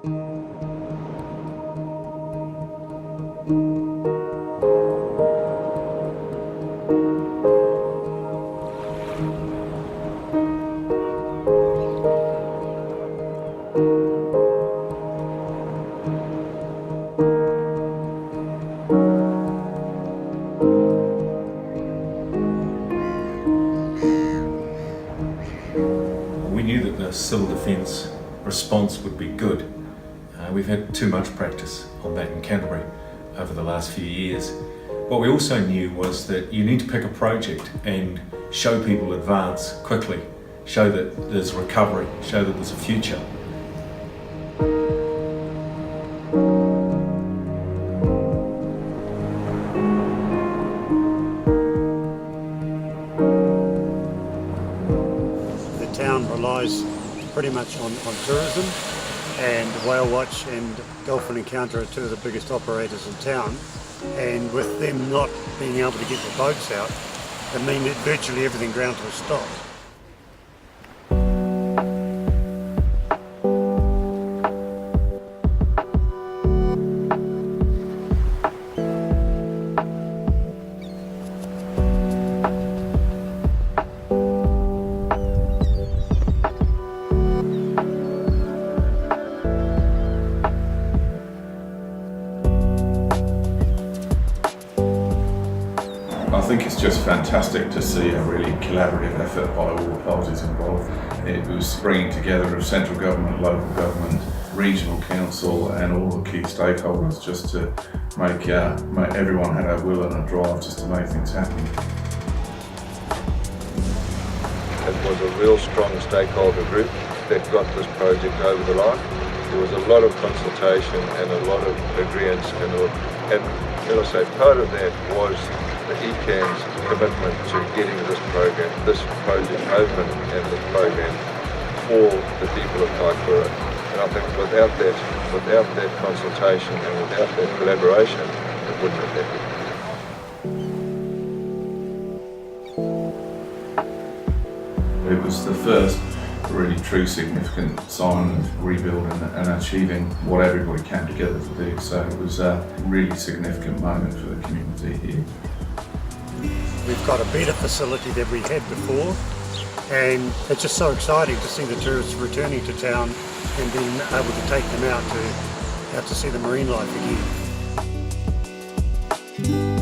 We knew that the civil defence response would be good. We've had too much practice on that in Canterbury over the last few years. What we also knew was that you need to pick a project and show people advance quickly, show that there's recovery, show that there's a future. The town relies pretty much on tourism, and Whale Watch and Dolphin Encounter are two of the biggest operators in town, and with them not being able to get the boats out, it means that virtually everything ground to a stop. I think it's just fantastic to see a really collaborative effort by all the parties involved. It was bringing together of central government, local government, regional council and all the key stakeholders just to make everyone had a will and a drive just to make things happen. It was a real strong stakeholder group that got this project over the line. There was a lot of consultation and a lot of agreements, and as I say, part of that was the ECan's commitment to getting this project open and this program for the people of Kaikoura. And I think without that consultation and without that collaboration, it wouldn't have happened. It was the first really true significant sign of rebuilding and achieving what everybody came together to do. So it was a really significant moment for the community here. We've got a better facility than we had before, and it's just so exciting to see the tourists returning to town and being able to take them out to see the marine life again.